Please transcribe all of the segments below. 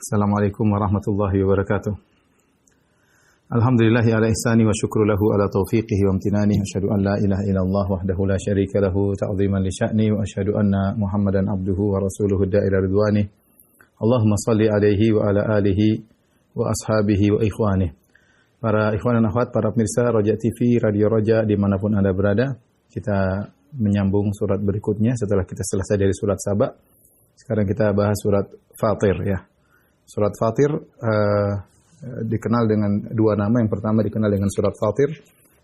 Assalamualaikum warahmatullahi wabarakatuh. Alhamdulillahi ala ihsani wa syukru lahu ala taufiqihi wa amtinani. Asyhadu an la ilaha illallah wahdahu la syarika lahu ta'ziman li sya'ni wa asyhadu anna Muhammadan abduhu wa rasuluhu da'ila ridwani. Allahumma salli alaihi wa ala alihi wa ashabihi wa ikhwani. Para ikhwan dan akhwat, para pemirsa Roja TV, Radio Roja dimanapun Anda berada, kita menyambung surat berikutnya setelah kita selesai dari surat Saba. Sekarang kita bahas surat Fatir ya. Surat Fatir dikenal dengan dua nama. Yang pertama dikenal dengan surat Fatir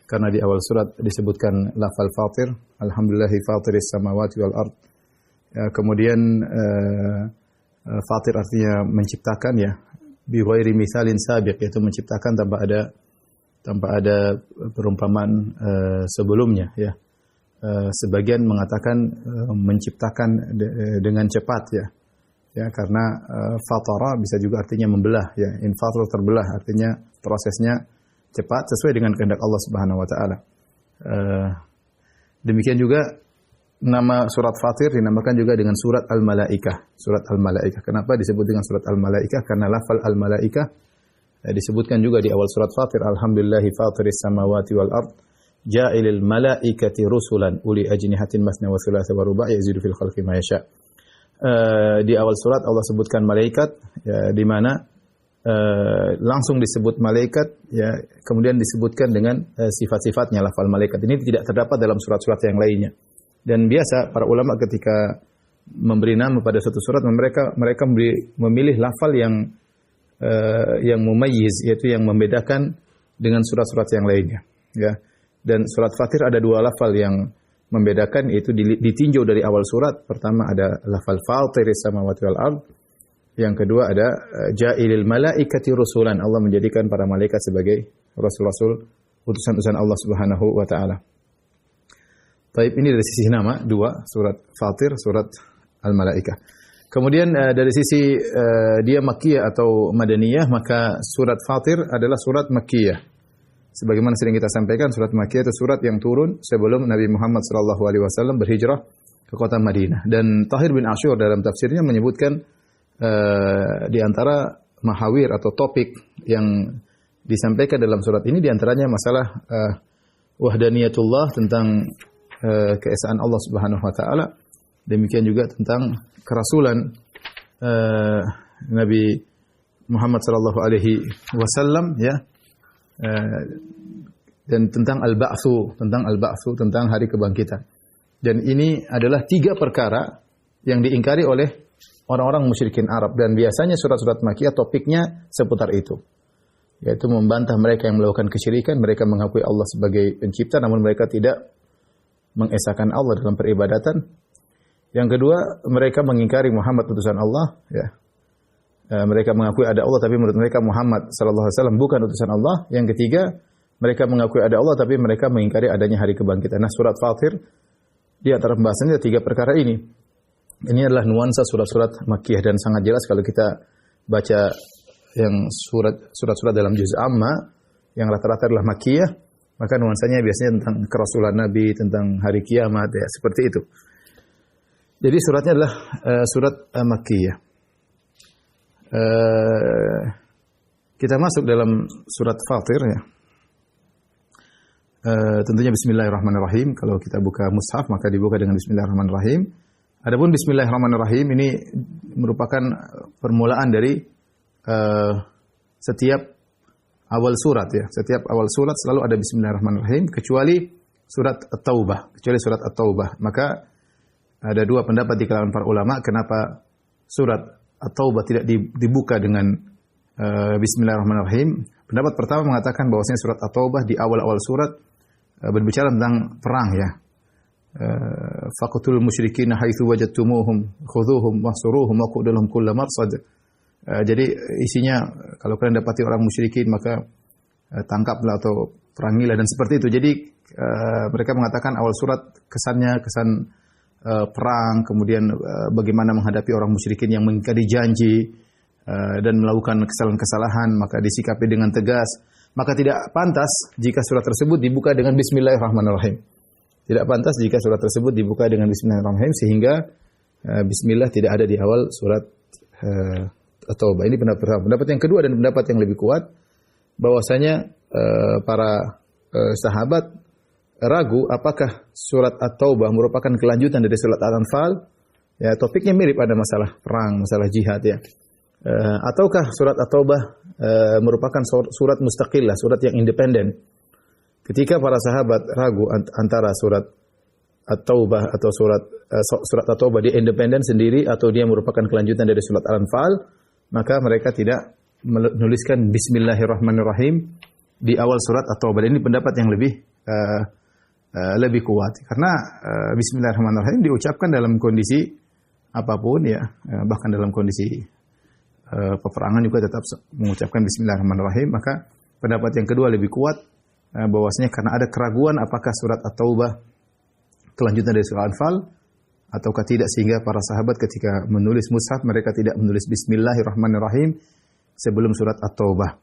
karena di awal surat disebutkan lafal Fatir, alhamdulillahi fatiris samawati wal ard. Kemudian Fatir artinya menciptakan ya, bi ghairi misalin sabiq, yaitu menciptakan tanpa ada perumpamaan sebelumnya ya. Sebagian mengatakan menciptakan dengan cepat ya. Ya, karena fatara bisa juga artinya membelah ya. Infatar terbelah artinya prosesnya cepat sesuai dengan kehendak Allah Subhanahu wa taala. Demikian juga nama surat Fatir dinamakan juga dengan surat Al-Malaikah. Surat Al-Malaikah. Kenapa disebut dengan surat Al-Malaikah? Karena lafal Al-Malaikah disebutkan juga di awal surat Fatir, alhamdulillahi fatiris samawati wal ard ja'ilil malaikati rusulan uli ajnihatin masna wa thulatha wa ruba' yazidu fil khalqi ma yasha'. Di awal surat Allah sebutkan malaikat ya, di mana langsung disebut malaikat ya, kemudian disebutkan dengan sifat-sifatnya lafal malaikat. Ini tidak terdapat dalam surat-surat yang lainnya. Dan biasa para ulama ketika memberi nama pada suatu surat mereka memilih lafal yang mumayyiz, yaitu yang membedakan dengan surat-surat yang lainnya ya. Dan surat Fatir ada dua lafal yang membedakan, itu ditinjau dari awal surat. Pertama ada lafal Fatiris samawati wal ard. Yang kedua ada ja'ilil malaikati rusulan. Allah menjadikan para malaikat sebagai rasul-rasul, utusan-utusan Allah Subhanahu wa taala. Baik, ini dari sisi nama dua, surat Fatir, surat Al-Malaikah. Kemudian dari sisi dia Makkiyah atau Madaniyah, maka surat Fatir adalah surat Makkiyah. Sebagaimana sering kita sampaikan, surat Makkiyah itu surat yang turun sebelum Nabi Muhammad SAW berhijrah ke kota Madinah. Dan Tahir bin Ashur dalam tafsirnya menyebutkan di antara mahawir atau topik yang disampaikan dalam surat ini, di antaranya masalah wahdaniyatullah, tentang keesaan Allah Subhanahu wa taala. Demikian juga tentang kerasulan Nabi Muhammad SAW ya. Dan tentang al-ba'tsu, tentang hari kebangkitan. Dan ini adalah tiga perkara yang diingkari oleh orang-orang musyrikin Arab, dan biasanya surat-surat Makkiyah topiknya seputar itu. Yaitu membantah mereka yang melakukan kesyirikan, mereka mengakui Allah sebagai pencipta namun mereka tidak mengesahkan Allah dalam peribadatan. Yang kedua, mereka mengingkari Muhammad utusan Allah ya. Mereka mengakui ada Allah tapi menurut mereka Muhammad sallallahu alaihi wasallam bukan utusan Allah. Yang ketiga, mereka mengakui ada Allah tapi mereka mengingkari adanya hari kebangkitan. Nah, surat Fatir di antara pembahasannya tiga perkara ini. Ini adalah nuansa surat-surat Makkiyah, dan sangat jelas kalau kita baca yang surat-surat dalam juz amma yang rata-rata adalah Makkiyah, maka nuansanya biasanya tentang kerasulan Nabi, tentang hari kiamat ya, seperti itu. Jadi suratnya adalah surat Makkiyah. Kita masuk dalam surat Fatir ya. Tentunya bismillahirrahmanirrahim. Kalau kita buka mushaf maka dibuka dengan bismillahirrahmanirrahim. Adapun bismillahirrahmanirrahim ini merupakan permulaan dari setiap awal surat ya. Setiap awal surat selalu ada bismillahirrahmanirrahim kecuali surat At-Taubah. Maka ada dua pendapat di kalangan para ulama kenapa surat At-Taubah tidak dibuka dengan bismillahirrahmanirrahim. Pendapat pertama mengatakan bahwasanya surat At-Taubah di awal-awal surat berbicara tentang perang ya. Faqtul musyrikin haitsu wajadtumuhum khudhuhum wahsuruhum waqudulhum kulla marsad. Jadi isinya kalau kalian dapati orang musyrikin maka tangkaplah atau perangilah dan seperti itu. Jadi mereka mengatakan awal surat kesannya kesan perang, kemudian bagaimana menghadapi orang musyrikin yang mengingkari janji dan melakukan kesalahan-kesalahan, maka disikapi dengan tegas. Maka tidak pantas jika surat tersebut dibuka dengan bismillahirrahmanirrahim. Tidak pantas jika surat tersebut dibuka dengan bismillahirrahmanirrahim, sehingga bismillah tidak ada di awal surat At-Taubah. Ini pendapat pertama. Pendapat yang kedua dan pendapat yang lebih kuat bahwasanya para sahabat ragu apakah surat At-Taubah merupakan kelanjutan dari surat Al-Anfal. Ya, topiknya mirip, ada masalah perang, masalah jihad ya. Ataukah surat At-Taubah merupakan surat mustaqillah, surat yang independen. Ketika para sahabat ragu antara surat At-Taubah atau surat At-Taubah dia independen sendiri atau dia merupakan kelanjutan dari surat Al-Anfal, maka mereka tidak menuliskan Bismillahirrahmanirrahim di awal surat At-Taubah. Ini pendapat yang lebih kuat karena Bismillahirrahmanirrahim diucapkan dalam kondisi apapun ya, bahkan dalam kondisi peperangan juga tetap mengucapkan Bismillahirrahmanirrahim. Maka pendapat yang kedua lebih kuat bahwasanya karena ada keraguan apakah surat At-Taubah kelanjutan dari surat Al-Anfal ataukah tidak, sehingga para sahabat ketika menulis mushaf mereka tidak menulis Bismillahirrahmanirrahim sebelum surat At-Taubah.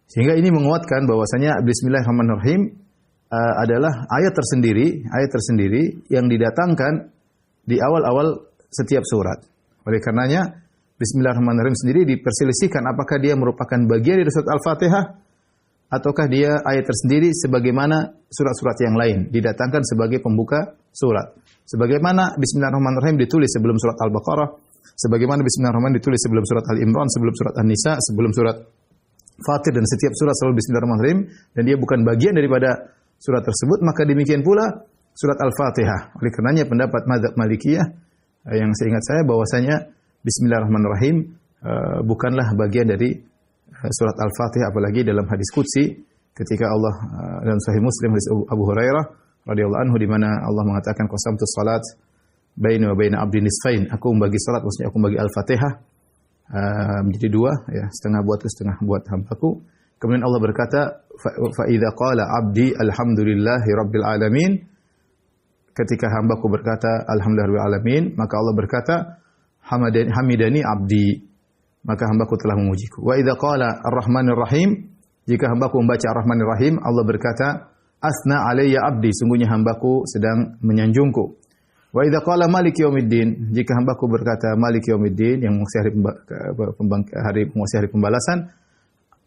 Sehingga ini menguatkan bahwasanya Bismillahirrahmanirrahim adalah ayat tersendiri yang didatangkan di awal-awal setiap surat. Oleh karenanya Bismillahirrahmanirrahim sendiri diperselisihkan apakah dia merupakan bagian dari surat Al-Fatihah ataukah dia ayat tersendiri sebagaimana surat-surat yang lain didatangkan sebagai pembuka surat. Sebagaimana Bismillahirrahmanirrahim ditulis sebelum surat Al-Baqarah, sebagaimana Bismillahirrahmanirrahim ditulis sebelum surat Al-Imran, sebelum surat An-Nisa, sebelum surat Fatir, dan setiap surat selalu Bismillahirrahmanirrahim dan dia bukan bagian daripada surat tersebut, maka demikian pula surat Al-Fatihah. Oleh karenanya pendapat mazhab Malikiyah yang seingat saya bahwasanya Bismillahirrahmanirrahim bukanlah bagian dari surat Al-Fatihah, apalagi dalam hadis qudsi ketika Allah dalam Sahih Muslim hadis Abu Hurairah radhiyallahu anhu di mana Allah mengatakan qasamtus salat baini wa baina abdi nisfain, aku membagi salat, maksudnya aku membagi Al-Fatihah menjadi dua ya, setengah buatku setengah buat hambaku. Kemudian Allah berkata fa idza qala abdi alhamdulillahi rabbil alamin, ketika hambaku berkata alhamdulillahi rabbil alamin, maka Allah berkata hamidani abdi, maka hambaku telah memujiku. Wa idza qala ar-rahmanir rahim, jika hambaku membaca ar-rahmanir rahim, Allah berkata asna alayya abdi, sungguhnya hambaku sedang menyanjungku. Wa idza qala maliki yaumiddin, jika hambaku berkata maliki yaumiddin, yang hari pembalasan,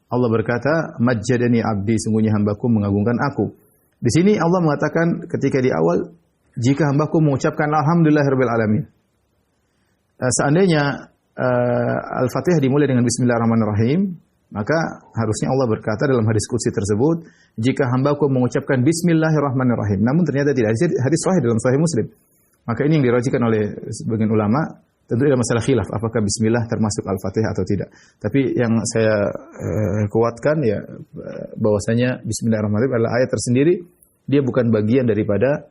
Allah berkata majjadani abdi, sungguhnya hambaku mengagungkan aku. Di sini Allah mengatakan ketika di awal jika hambaku mengucapkan alhamdulillahirabbil alamin. Seandainya Al-Fatihah dimulai dengan Bismillahirrahmanirrahim, maka harusnya Allah berkata dalam hadis qudsi tersebut, jika hambaku mengucapkan Bismillahirrahmanirrahim. Namun ternyata tidak. Hadis sahih dalam Sahih Muslim. Maka ini yang dirajikan oleh sebagian ulama. Tentu ada masalah khilaf apakah Bismillah termasuk Al-Fatihah atau tidak. Tapi yang saya kuatkan ya bahwasanya Bismillahirrahmanirrahim adalah ayat tersendiri. Dia bukan bagian daripada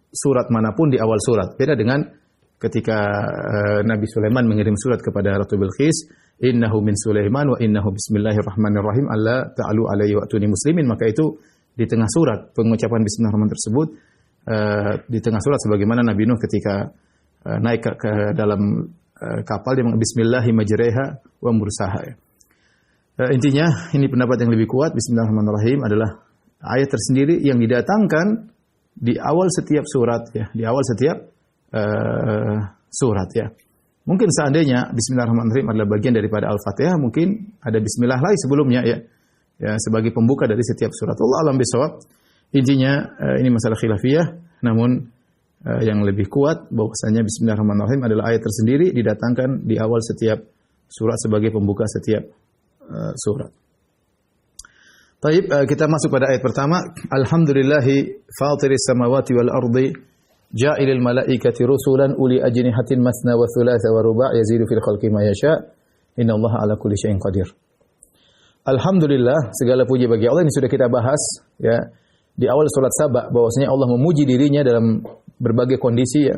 surat manapun di awal surat. Beda dengan ketika Nabi Sulaiman mengirim surat kepada Ratu Bilqis, innahu min Sulaiman wa innahu bismillahirrahmanirrahim alla ta'alu alayya wa'tuni muslimin, maka itu di tengah surat pengucapan bismillahirrahmanirrahim tersebut di tengah surat, sebagaimana Nabi Nuh ketika naik ke dalam kapal dia bismillahi majreha wa mursaha. Intinya ini pendapat yang lebih kuat, bismillahirrahmanirrahim adalah ayat tersendiri yang didatangkan di awal setiap surat ya, di awal setiap surat ya. Mungkin seandainya Bismillahirrahmanirrahim adalah bagian daripada Al-Fatihah, mungkin ada Bismillah lain sebelumnya ya, ya sebagai pembuka dari setiap surat. Allah alam bisawab. Intinya ini masalah khilafiyah, namun yang lebih kuat bahwasanya Bismillahirrahmanirrahim adalah ayat tersendiri didatangkan di awal setiap surat sebagai pembuka setiap surat. Baik, kita masuk pada ayat pertama. Alhamdulillahi fatiris samawati wal ardi ja'ilil malaikati rusulan uli ajnihatin masna wa thulatha wa ruba' yazidu fil khalqi ma yasha' innallaha ala kulli syai'in qadir. Alhamdulillah, segala puji bagi Allah. Ini sudah kita bahas ya di awal surat Saba bahwasanya Allah memuji dirinya dalam berbagai kondisi ya.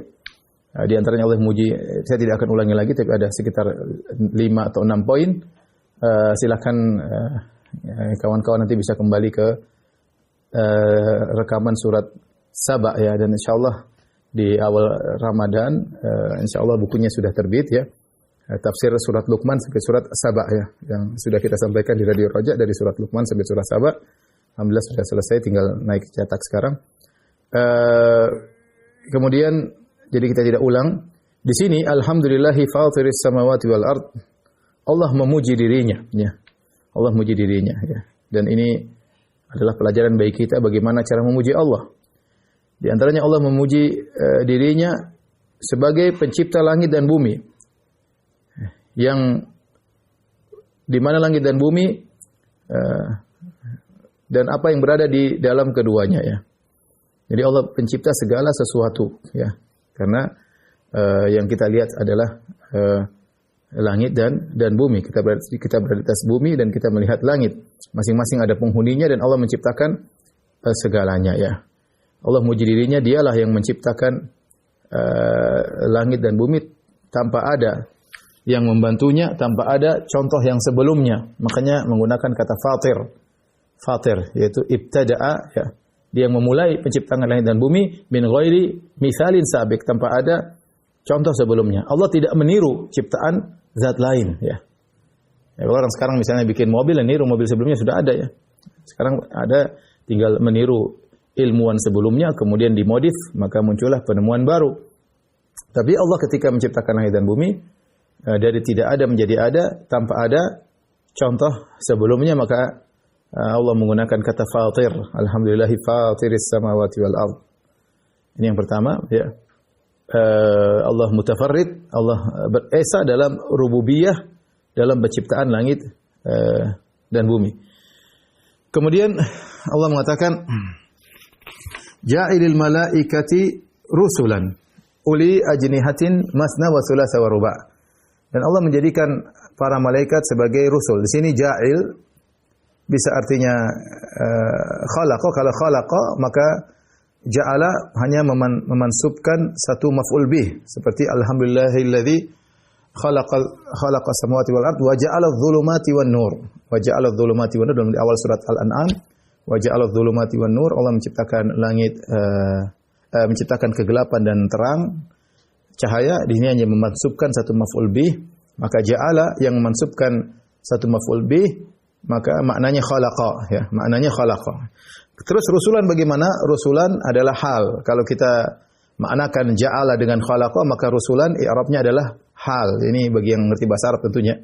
Di antaranya Allah memuji, saya tidak akan ulangi lagi tapi ada sekitar 5 atau 6 poin. Silakan kawan-kawan nanti bisa kembali ke rekaman surat Saba ya, dan insyaallah di awal Ramadan insyaallah bukunya sudah terbit ya. Tafsir surat Luqman sampai surat Saba ya, yang sudah kita sampaikan di Radio Raja dari surat Luqman sampai surat Saba. Alhamdulillah sudah selesai, tinggal naik cetak sekarang. Kemudian jadi kita tidak ulang. Di sini alhamdulillahi fatiris samawati wal ard Allah memuji dirinya, ya. Allah memuji dirinya, ya. Dan ini adalah pelajaran bagi kita bagaimana cara memuji Allah. Di antaranya Allah memuji dirinya sebagai pencipta langit dan bumi. Yang di mana langit dan bumi dan apa yang berada di dalam keduanya, ya. Jadi Allah pencipta segala sesuatu, ya. Karena yang kita lihat adalah langit dan bumi. Kita berada di atas bumi dan kita melihat langit. Masing-masing ada penghuninya dan Allah menciptakan segalanya, ya. Allah memuji dirinya, dialah yang menciptakan langit dan bumi tanpa ada yang membantunya, tanpa ada contoh yang sebelumnya. Makanya menggunakan kata fatir. Fatir yaitu ibtada'a, ya. Dia yang memulai penciptaan langit dan bumi min ghairi mithalin sabiq, tanpa ada contoh sebelumnya. Allah tidak meniru ciptaan zat lain, ya. Ya, orang sekarang misalnya bikin mobil, niru mobil sebelumnya sudah ada, ya. Sekarang ada, tinggal meniru ilmuwan sebelumnya, kemudian dimodif, maka muncullah penemuan baru. Tapi Allah ketika menciptakan langit dan bumi, dari tidak ada menjadi ada, tanpa ada contoh sebelumnya, maka Allah menggunakan kata fatir. Alhamdulillahi fatiris samawati wal ardh. Ini yang pertama, ya. Allah mutafarrid, Allah beresa dalam rububiyah, dalam penciptaan langit dan bumi. Kemudian Allah mengatakan ja'ilil malaikati rusulan uli ajnihatin masna wa thulatha wa ruba'. Dan Allah menjadikan para malaikat sebagai rusul. Di sini ja'il bisa artinya khalaqa. Kalau khalaqa maka ja'ala hanya memansubkan satu maf'ul bih, seperti alhamdulillahilladzi khalaqa samawati wal ard wa ja'ala adh-dhulumati wan nur. Wa ja'ala adh-dhulumati wan nur, dalam di awal surat Al-An'am, wa ja'ala adh-dhulumati wan nur, Allah menciptakan langit, menciptakan kegelapan dan terang, cahaya. Di sini hanya memansubkan satu maf'ul bih, maka ja'ala yang memansubkan satu maf'ul bih, maka maknanya khalaqa, ya, maknanya khalaqa. Terus rusulan bagaimana? Rusulan adalah hal. Kalau kita maknakan ja'ala dengan khalaqa, maka rusulan i'rabnya adalah hal. Ini bagi yang mengerti bahasa Arab tentunya.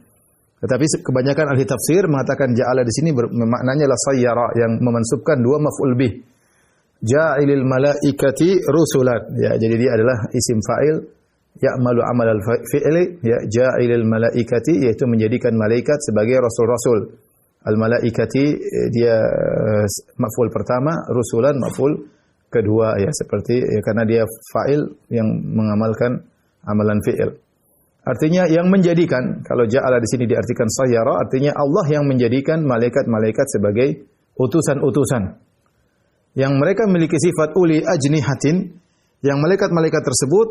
Tetapi kebanyakan ahli tafsir mengatakan ja'ala di sini maknanya la sayyara, yang memansubkan dua maf'ul bih. Ja'ilil malaikati rusulan. Ya, jadi dia adalah isim fa'il ya'malu amal al-fi'li, ya, ja'ilil malaikati, yaitu menjadikan malaikat sebagai rasul-rasul. Al-malaikati dia maf'ul pertama, rusulan maf'ul kedua, ya, seperti, ya, karena dia fa'il yang mengamalkan amalan fi'il. Artinya yang menjadikan, kalau ja'ala di sini diartikan sayyara, artinya Allah yang menjadikan malaikat-malaikat sebagai utusan-utusan. Yang mereka memiliki sifat uli ajnihatin, yang malaikat-malaikat tersebut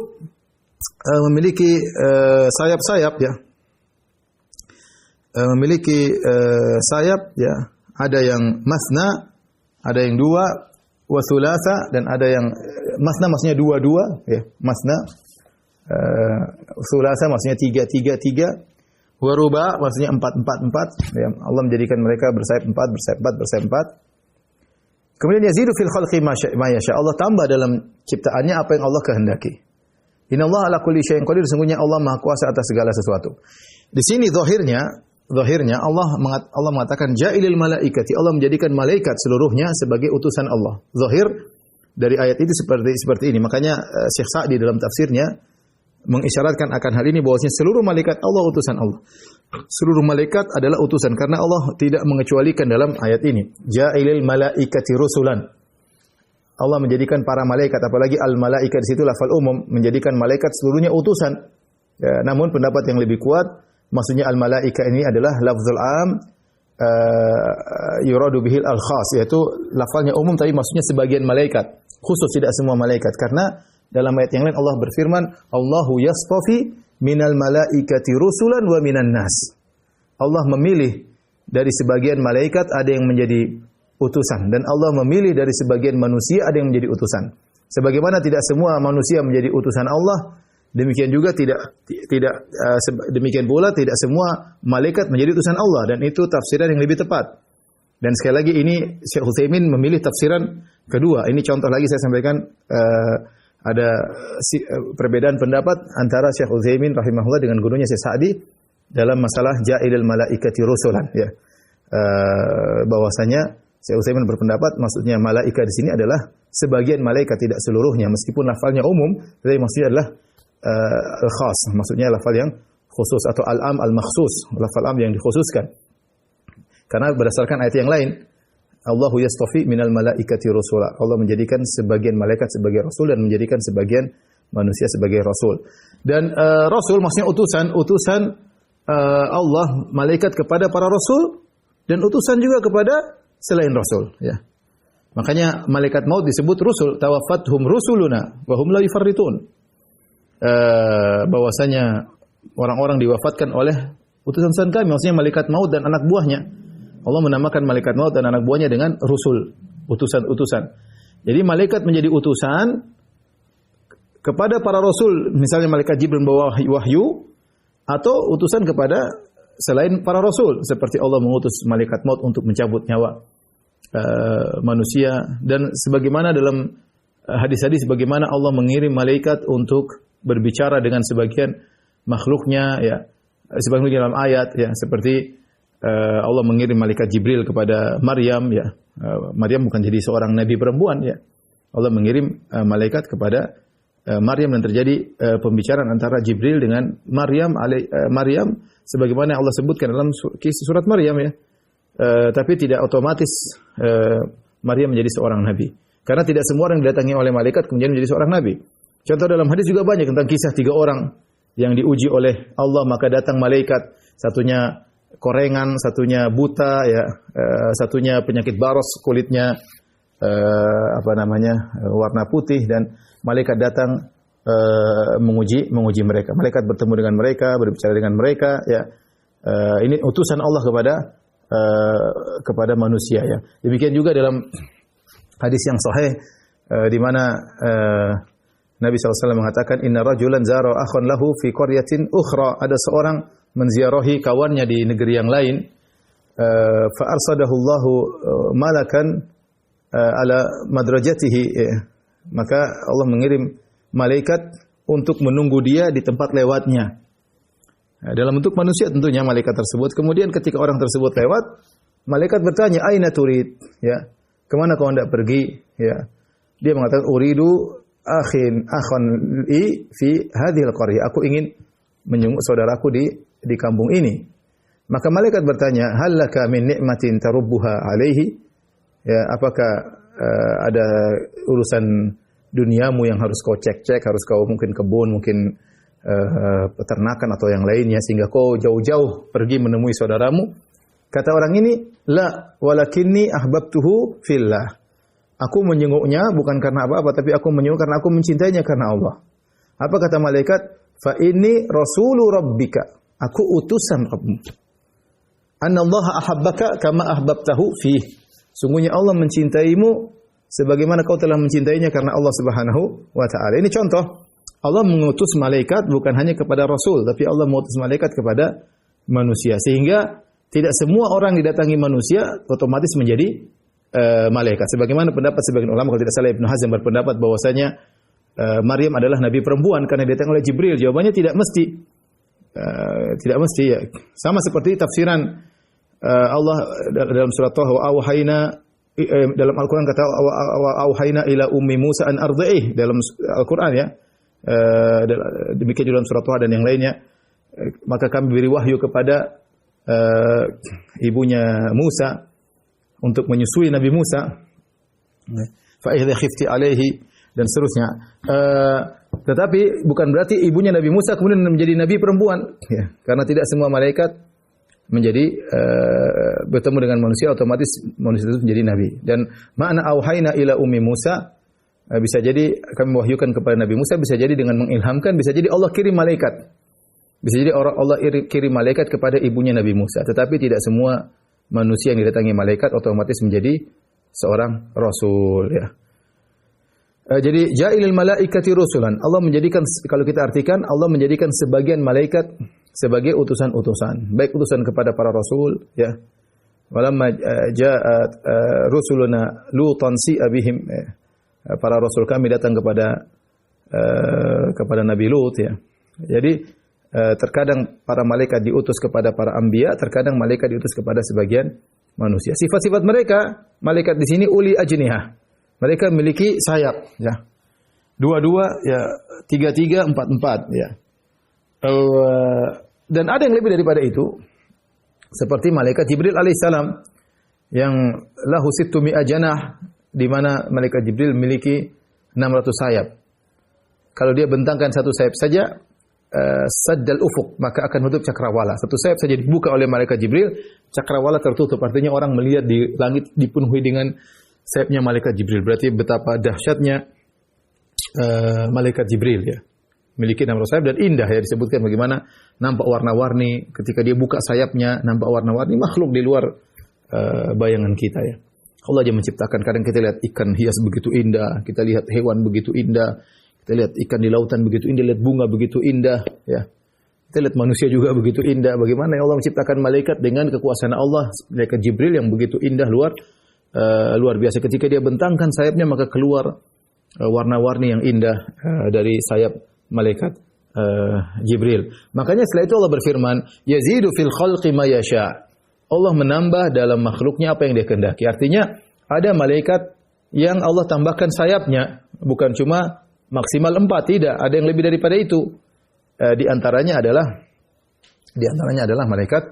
memiliki sayap-sayap, ya. Memiliki sayap, ya. Ada yang masna, ada yang dua, wa thulatha, dan ada yang masna maksudnya dua-dua, ya, masna. Thulatha maksudnya tiga, wa ruba maksudnya empat, ya. Allah menjadikan mereka bersayap empat. Kemudian yazidu fil khalqi ma yasha. Allah tambah dalam ciptaannya apa yang Allah kehendaki. Innallaha ala kulli syai'in qadir. Sesungguhnya Allah Maha Kuasa atas segala sesuatu. Di sini zahirnya Allah mengatakan ja'ilil malaikati. Allah menjadikan malaikat seluruhnya sebagai utusan Allah. Zahir dari ayat itu seperti ini. Makanya Syekh Sa'di dalam tafsirnya mengisyaratkan akan hal ini, bahwasanya seluruh malaikat Allah utusan Allah. Seluruh malaikat adalah utusan, karena Allah tidak mengecualikan dalam ayat ini. Ja'ilil malaikati rusulan. Allah menjadikan para malaikat, apalagi al-malaikat di situ lafal umum, menjadikan malaikat seluruhnya utusan. Ya, namun pendapat yang lebih kuat, maksudnya al-malaika ini adalah lafzul am yuradu bihil al-khas, yaitu lafalnya umum tapi maksudnya sebagian malaikat, khusus tidak semua malaikat. Karena dalam ayat yang lain Allah berfirman, Allahu yastafi minal malaikati rusulan wa minan nas. Allah memilih dari sebagian malaikat ada yang menjadi utusan, dan Allah memilih dari sebagian manusia ada yang menjadi utusan. Sebagaimana tidak semua manusia menjadi utusan Allah, demikian juga demikian pula tidak semua malaikat menjadi utusan Allah, dan itu tafsiran yang lebih tepat. Dan sekali lagi ini Syekh Utsaimin memilih tafsiran kedua. Ini contoh lagi saya sampaikan, ada perbedaan pendapat antara Syekh Utsaimin rahimahullah dengan gurunya Syekh Sa'di. dalam masalah ja'ilil malaikati rusulan ya. Bahwasanya Syekh Utsaimin berpendapat maksudnya malaika di sini adalah sebagian malaikat, tidak seluruhnya, meskipun lafalnya umum, tapi maksudnya adalah al-khas, maksudnya lafal yang khusus atau al-am al-makhsus, lafal am yang dikhususkan. Karena berdasarkan ayat yang lain, Allahu yastafi minal malaikati rusula. Allah menjadikan sebagian malaikat sebagai rasul dan menjadikan sebagian manusia sebagai rasul. Dan rasul maksudnya utusan Allah malaikat kepada para rasul dan utusan juga kepada selain rasul ya. Makanya malaikat maut disebut rusul, tawaffathum rusuluna wa hum la yufarritun. Bahwasanya orang-orang diwafatkan oleh utusan kami, maksudnya malaikat maut dan anak buahnya. Allah menamakan malaikat maut dan anak buahnya dengan rusul, utusan-utusan. Jadi malaikat menjadi utusan kepada para rasul, misalnya malaikat Jibril membawa wahyu, atau utusan kepada selain para rasul, seperti Allah mengutus malaikat maut untuk mencabut nyawa manusia, dan sebagaimana dalam hadis-hadis bagaimana Allah mengirim malaikat untuk berbicara dengan sebagian makhluknya ya, sebagian dalam ayat ya, seperti Allah mengirim malaikat Jibril kepada Maryam ya. Maryam bukan jadi seorang nabi perempuan ya. Allah mengirim malaikat kepada Maryam dan terjadi pembicaraan antara Jibril dengan Maryam sebagaimana Allah sebutkan dalam kisah surat Maryam ya. Tapi tidak otomatis Maryam menjadi seorang nabi. Karena tidak semua orang didatangi oleh malaikat kemudian menjadi seorang nabi. Contoh dalam hadis juga banyak tentang kisah 3 orang yang diuji oleh Allah, maka datang malaikat, satunya korengan, satunya buta ya, satunya penyakit baros, kulitnya warna putih, dan malaikat datang menguji mereka. Malaikat bertemu dengan mereka, berbicara dengan mereka ya. Ini utusan Allah kepada manusia ya. Demikian juga dalam hadis yang sahih di mana Nabi SAW mengatakan inna rajulan zara akhan lahu fi qaryatin ukhra, ada seorang menziarahi kawannya di negeri yang lain, fa arsadahu Allahu malakan ala madrajatihi, maka Allah mengirim malaikat untuk menunggu dia di tempat lewatnya. Dalam bentuk manusia tentunya malaikat tersebut. Kemudian ketika orang tersebut lewat, malaikat bertanya, "Aina turid?" Ya. Kemana kau hendak pergi? Ya. Dia mengatakan, "Uridu akhon li fi hadhil qaryah." Aku ingin menjenguk saudaraku di kampung ini. Maka malaikat bertanya, "Hal laka min ni'matin tarubbuha alaihi?" Ya, apakah ada urusan duniamu yang harus kau cek-cek, harus kau mungkin kebun, mungkin peternakan atau yang lainnya, sehingga kau jauh-jauh pergi menemui saudaramu? Kata orang ini, "La, walakinni ahbabtuhu fillah." Aku menjenguknya bukan karena apa-apa, tapi aku menjenguk karena aku mencintainya karena Allah. Apa kata malaikat? "Fa inni rasulu rabbika." Aku utusan Rabbmu. "Anallaha ahabbaka kama ahbabtahu fih." Sungguhnya Allah mencintaimu sebagaimana kau telah mencintainya karena Allah Subhanahu wa taala. Ini contoh, Allah mengutus malaikat bukan hanya kepada rasul, tapi Allah mengutus malaikat kepada manusia, sehingga tidak semua orang didatangi manusia otomatis menjadi malaikat. Sebagaimana pendapat sebagian ulama, kalau tidak salah Ibnu Hazm berpendapat bahwasanya Maryam adalah nabi perempuan karena didatangkan oleh Jibril. Jawabannya tidak mesti. Tidak mesti ya. Sama seperti tafsiran Allah dalam surat Thaha, "Auhayna", dalam Al-Qur'an kata "Auhayna ila ummi Musa an ardhi'ih", dalam Al-Qur'an ya. Demikian juga dalam surat Thaha dan yang lainnya. Maka kami beri wahyu kepada ibunya Musa untuk menyusui Nabi Musa. Fa idza khifti alaihi dan seterusnya. Tetapi bukan berarti ibunya Nabi Musa kemudian menjadi nabi perempuan ya. Karena tidak semua malaikat menjadi bertemu dengan manusia otomatis manusia itu menjadi nabi. Dan makna auhayna ila ummi Musa bisa jadi kami wahyukan kepada Nabi Musa, bisa jadi dengan mengilhamkan, bisa jadi Allah kirim malaikat. Bisa jadi Allah kirim malaikat kepada ibunya Nabi Musa. Tetapi tidak semua manusia yang didatangi malaikat otomatis menjadi seorang rasul ya. Jadi ja'ilil malaikati rusulan. Allah menjadikan, kalau kita artikan, Allah menjadikan sebagian malaikat sebagai utusan-utusan. Baik utusan kepada para rasul ya. Walamma ja'at rusuluna Lutan si'a bihim. Para rasul kami datang kepada Nabi Lut ya. Jadi Terkadang para malaikat diutus kepada para anbiya, terkadang malaikat diutus kepada sebagian manusia. Sifat-sifat mereka, malaikat di sini uli ajnihah. Mereka memiliki sayap, ya. Dua-dua, ya, tiga-tiga, empat-empat, ya. Dan ada yang lebih daripada itu, seperti malaikat Jibril alaihissalam yang lahu sittu mi'a janah, di mana malaikat Jibril memiliki 600 sayap. Kalau dia bentangkan satu sayap saja, saddal ufuk, maka akan menutup cakrawala. Satu sayap saja dibuka oleh malaikat Jibril, cakrawala tertutup. Artinya orang melihat di langit dipenuhi dengan sayapnya malaikat Jibril. Berarti betapa dahsyatnya malaikat Jibril, ya. Memiliki 600 sayap dan indah, ya, disebutkan bagaimana nampak warna-warni ketika dia buka sayapnya, nampak warna-warni, makhluk di luar bayangan kita, ya. Allah aja menciptakan. Kadang kita lihat ikan hias begitu indah, kita lihat hewan begitu indah, kita lihat ikan di lautan begitu indah, lihat bunga begitu indah, ya. Kita lihat manusia juga begitu indah. Bagaimana Allah menciptakan malaikat dengan kekuasaan Allah, malaikat Jibril yang begitu indah, luar biasa. Ketika dia bentangkan sayapnya, maka keluar warna-warni yang indah dari sayap malaikat Jibril. Makanya setelah itu Allah berfirman, yazidu fil khalqi ma yasha. Allah menambah dalam makhluknya apa yang dia kehendaki. Artinya ada malaikat yang Allah tambahkan sayapnya, bukan cuma maksimal 4, tidak, ada yang lebih daripada itu. Di antaranya adalah malaikat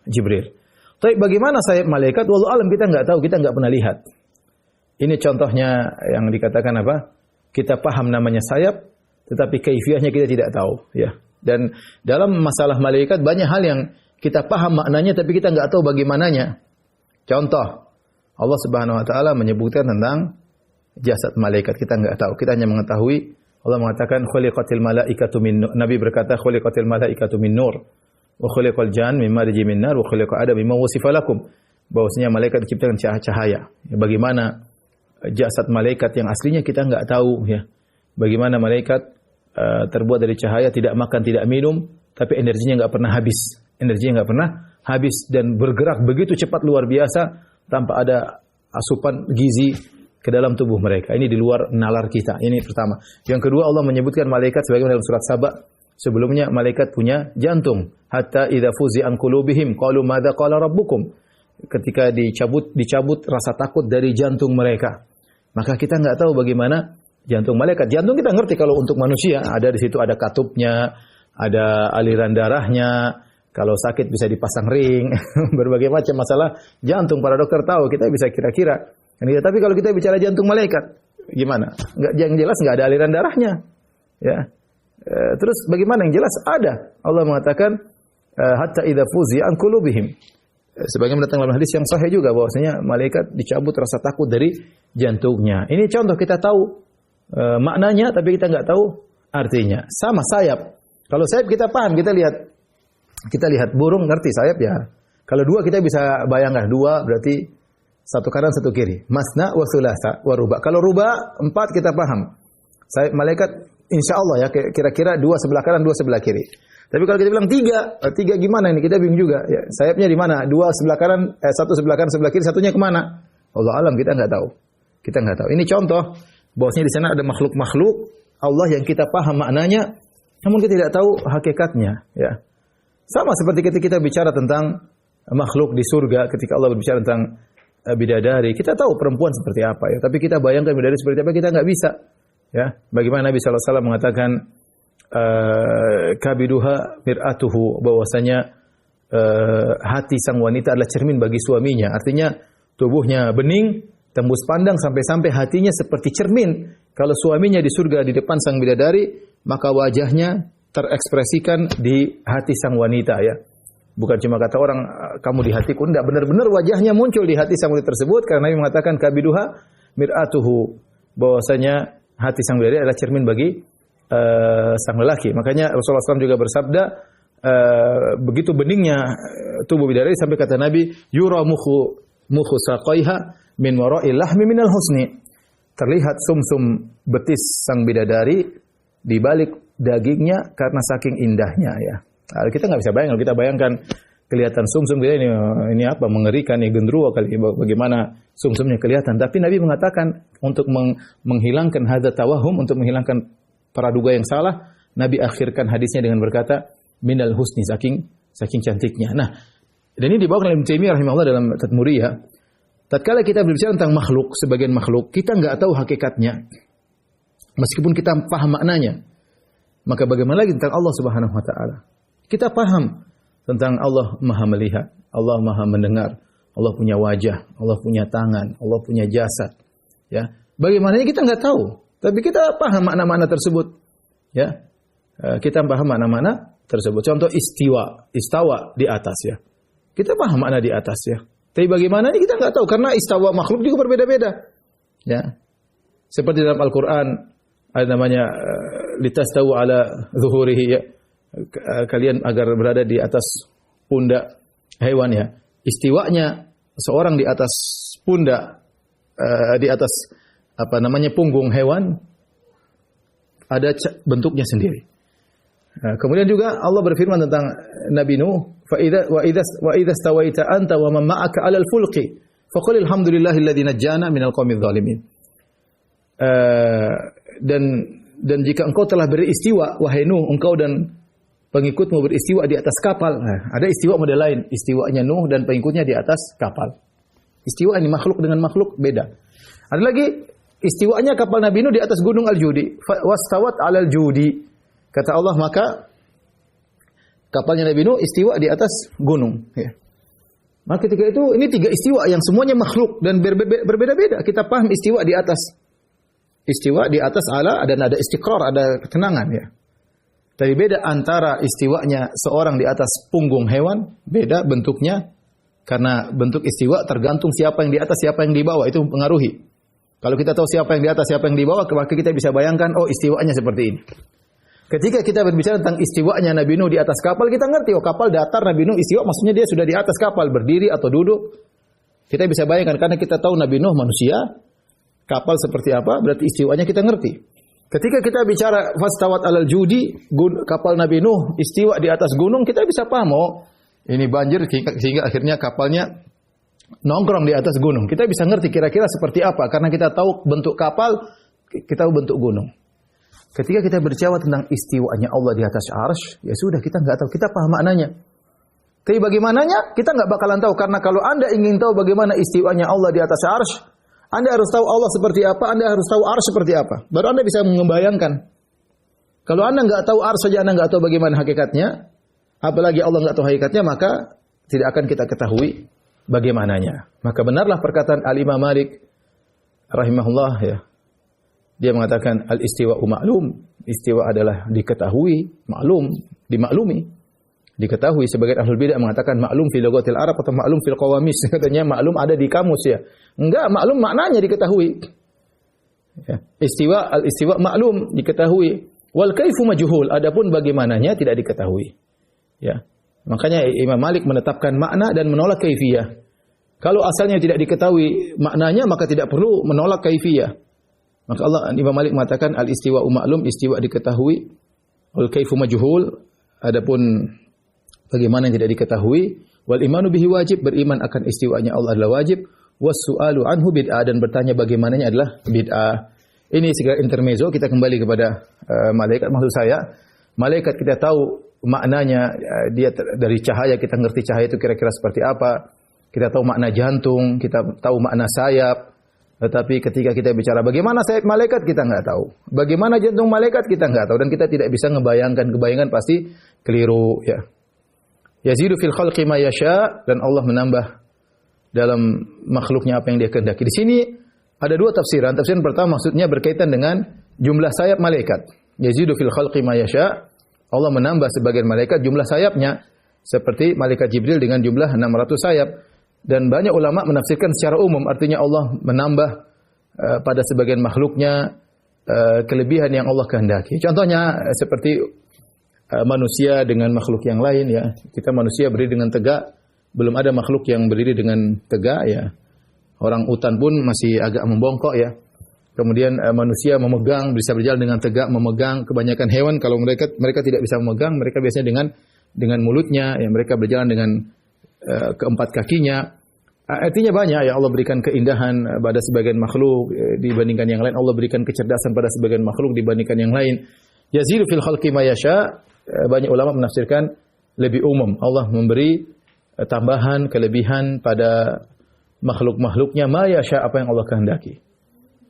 Jibril. Tapi bagaimana sayap malaikat? Wallahu alam, kita enggak tahu, kita enggak pernah lihat. Ini contohnya yang dikatakan apa? Kita paham namanya sayap, tetapi kaifiahnya kita tidak tahu, ya. Dan dalam masalah malaikat banyak hal yang kita paham maknanya tapi kita enggak tahu bagaimananya. Contoh, Allah Subhanahu wa taala menyebutkan tentang jasad malaikat, kita enggak tahu. Kita hanya mengetahui Allah mengatakan khuliqatil malaikatu min nur. Nabi berkata khuliqatil malaikatu min nur wa khuliqal jan min marji min nar wa khuliqa adam mimma wasifa lakum. Bahwasanya malaikat diciptakan cahaya. Ya, bagaimana jasad malaikat yang aslinya kita enggak tahu, ya. Bagaimana malaikat terbuat dari cahaya, tidak makan, tidak minum, tapi energinya enggak pernah habis. Energinya enggak pernah habis dan bergerak begitu cepat luar biasa tanpa ada asupan gizi ke dalam tubuh mereka. Ini di luar nalar kita. Ini pertama. Yang kedua, Allah menyebutkan malaikat sebagaimana dalam surat Saba. Sebelumnya malaikat punya jantung. Hatta idza fuzi'a an qulubihim qalu madza qala rabbukum. Ketika dicabut rasa takut dari jantung mereka. Maka kita enggak tahu bagaimana jantung malaikat. Jantung kita ngerti kalau untuk manusia, ada di situ ada katupnya, ada aliran darahnya. Kalau sakit bisa dipasang ring, berbagai macam masalah jantung para dokter tahu, kita bisa kira-kira. Tapi kalau kita bicara jantung malaikat, gimana? Yang jelas enggak ada aliran darahnya, ya. Terus bagaimana yang jelas ada? Allah mengatakan hatta idza fuzi'a an qulubihim. Sebagaimana datang dalam hadis yang sahih juga bahwasanya malaikat dicabut rasa takut dari jantungnya. Ini contoh, kita tahu maknanya tapi kita enggak tahu artinya. Sama sayap. Kalau sayap kita paham, kita lihat burung ngerti sayap, ya. Kalau dua kita bisa bayangkan, dua berarti satu kanan satu kiri. Masna wa thulatha wa ruba. Kalau ruba 4 kita paham. Sayap malaikat insyaallah, ya, kira-kira 2 sebelah kanan, 2 sebelah kiri. Tapi kalau kita bilang 3 gimana ini? Kita bingung juga, ya. Sayapnya di mana? 2 sebelah kanan, 1 sebelah kanan, sebelah kiri, satunya kemana? Allah alam, kita enggak tahu. Kita enggak tahu. Ini contoh bahwasanya di sana ada makhluk-makhluk Allah yang kita paham maknanya, namun kita tidak tahu hakikatnya, ya. Sama seperti ketika kita bicara tentang makhluk di surga, ketika Allah berbicara tentang bidadari, kita tahu perempuan seperti apa, ya. Tapi kita bayangkan bidadari seperti apa, kita enggak bisa, ya. Bagaimana Nabi sallallahu alaihi wasallam mengatakan kabiduha mir'atuhu, bahwasanya hati sang wanita adalah cermin bagi suaminya. Artinya tubuhnya bening, tembus pandang sampai-sampai hatinya seperti cermin. Kalau suaminya di surga di depan sang bidadari, maka wajahnya terekspresikan di hati sang wanita, ya. Bukan cuma kata orang kamu di hatiku, enggak, benar-benar wajahnya muncul di hati sang wanita tersebut karena Nabi mengatakan kabiduha mir'atuhu, bahwasanya hati sang bidadari adalah cermin bagi sang lelaki. Makanya Rasulullah SAW juga bersabda, begitu beningnya tubuh bidadari sampai kata Nabi, yura mukhu saqaiha min wara'il lahmi minal husni. Terlihat sumsum betis sang bidadari di balik dagingnya karena saking indahnya, ya. Kita nggak bisa bayangkan, kita bayangkan kelihatan sumsum kita ini apa, mengerikan, ya, gendruwo kali, bagaimana sumsumnya kelihatan. Tapi Nabi mengatakan untuk menghilangkan hadza tawahum, untuk menghilangkan praduga yang salah, Nabi akhirkan hadisnya dengan berkata, minal husni, saking cantiknya. Nah, dan ini dibawakan oleh Ibnu Taimiyah rahimahullah dalam Tadmuriyah. Tatkala kita berbicara tentang makhluk, sebagian makhluk, kita enggak tahu hakikatnya. Meskipun kita paham maknanya. Maka bagaimana lagi tentang Allah Subhanahu wa taala? Kita paham tentang Allah Maha melihat, Allah Maha mendengar, Allah punya wajah, Allah punya tangan, Allah punya jasad. Ya, bagaimananya kita enggak tahu, tapi kita paham makna-makna tersebut. Ya, kita paham makna-makna tersebut. Contoh istawa di atas ya. Kita paham makna di atas ya. Tapi bagaimana ini kita enggak tahu karena istawa makhluk juga berbeda-beda. Ya, seperti dalam Al-Quran ada namanya litastawu ala zuhurihi ya. Kalian agar berada di atas pundak hewan ya. Istiwanya seorang di atas pundak di atas punggung hewan ada bentuknya sendiri. Nah, kemudian juga Allah berfirman tentang Nabi Nuh, wa idza stawaita anta wa man ma'aka 'alal fulqi faqul alhamdulillahilladzi najjana minal qaumidz zalimin. Dan jika engkau telah beristiwa wahai Nuh, engkau dan pengikutmu beristiwa di atas kapal. Nah, ada istiwa model lain, istiwanya Nuh dan pengikutnya di atas kapal. Istiwa ini makhluk dengan makhluk beda. Ada lagi istiwanya kapal Nabi Nuh di atas gunung Al-Judi. Wastawat 'alal Judi. Kata Allah, maka kapalnya Nabi Nuh istiwa di atas gunung. Ya. Maka ketika itu, ini 3 istiwa yang semuanya makhluk dan berbeda-beda. Kita paham istiwa di atas. Istiwa di atas ala dan ada istiqrar, ada ketenangan ya. Tapi beda antara istiwanya seorang di atas punggung hewan, beda bentuknya. Karena bentuk istiwa tergantung siapa yang di atas, siapa yang di bawah, itu mempengaruhi. Kalau kita tahu siapa yang di atas, siapa yang di bawah, maka kita bisa bayangkan, oh istiwanya seperti ini. Ketika kita berbicara tentang istiwanya Nabi Nuh di atas kapal, kita ngerti, oh kapal datar Nabi Nuh istiwa, maksudnya dia sudah di atas kapal, berdiri atau duduk. Kita bisa bayangkan, karena kita tahu Nabi Nuh manusia, kapal seperti apa, berarti istiwanya kita ngerti. Ketika kita bicara fastawat alal judi, kapal Nabi Nuh istiwa di atas gunung, kita bisa paham, oh ini banjir sehingga akhirnya kapalnya nongkrong di atas gunung. Kita bisa ngerti kira-kira seperti apa, karena kita tahu bentuk kapal, kita tahu bentuk gunung. Ketika kita berbicara tentang istiwanya Allah di atas arsy, ya sudah kita nggak tahu, kita paham maknanya. Tapi bagaimananya kita nggak bakalan tahu, karena kalau Anda ingin tahu bagaimana istiwanya Allah di atas arsy, Anda harus tahu Allah seperti apa, Anda harus tahu arsy seperti apa. Baru Anda bisa membayangkan. Kalau Anda nggak tahu arsy saja, Anda nggak tahu bagaimana hakikatnya, apalagi Allah nggak tahu hakikatnya, maka tidak akan kita ketahui bagaimananya. Maka benarlah perkataan Al-Imam Malik rahimahullah ya. Dia mengatakan al-istiwa'u ma'lum. Istiwa adalah diketahui, maklum, dimaklumi. Diketahui. Sebagian ahlul bidah mengatakan maklum fil lughatil Arab atau maklum fil qawamis. Katanya maklum ada di kamus ya. Enggak, maklum maknanya diketahui. Ya. Al-istiwa maklum diketahui. Wal kaifu majhul. Adapun bagaimananya tidak diketahui. Ya. Makanya Imam Malik menetapkan makna dan menolak kaifiyah. Kalau asalnya tidak diketahui maknanya, maka tidak perlu menolak kaifiyah. Maka Imam Malik mengatakan al-istiwa'u ma'lum, istiwa diketahui, wal kaifu majhul, adapun bagaimana yang tidak diketahui, wal imanu bihi wajib, beriman akan istiwanya Allah adalah wajib, was su'alu anhu bid'ah, dan bertanya bagaimananya adalah bid'ah. Ini segala intermezzo, kita kembali kepada malaikat. Maksud saya, malaikat kita tahu maknanya, dia dari cahaya, kita ngerti cahaya itu kira-kira seperti apa, kita tahu makna jantung, kita tahu makna sayap. Tetapi ketika kita bicara bagaimana sayap malaikat, kita nggak tahu. Bagaimana jantung malaikat, kita nggak tahu. Dan kita tidak bisa ngebayangkan. Kebayangan pasti keliru. Ya. Yazidu fil khalqi ma yasha, dan Allah menambah dalam makhluknya apa yang dia kehendaki. Di sini ada 2 tafsiran. Tafsiran pertama maksudnya berkaitan dengan jumlah sayap malaikat. Yazidu fil khalqi ma yasha. Allah menambah sebagian malaikat jumlah sayapnya. Seperti malaikat Jibril dengan jumlah 600 sayap. Dan banyak ulama menafsirkan secara umum, artinya Allah menambah pada sebagian makhluknya kelebihan yang Allah kehendaki. Contohnya seperti manusia dengan makhluk yang lain ya. Kita manusia berdiri dengan tegak, belum ada makhluk yang berdiri dengan tegak ya. Orang utan pun masih agak membongkok ya. Kemudian manusia memegang, bisa berjalan dengan tegak, memegang. Kebanyakan hewan kalau mereka tidak bisa memegang, mereka biasanya dengan mulutnya ya, mereka berjalan dengan keempat kakinya. Artinya banyak ya, Allah berikan keindahan pada sebagian makhluk dibandingkan yang lain. Allah berikan kecerdasan pada sebagian makhluk dibandingkan yang lain. Yazidu fil khalqi ma yasha. Banyak ulama menafsirkan lebih umum. Allah memberi tambahan, kelebihan pada makhluk-makhluknya ma yasha, apa yang Allah kehendaki.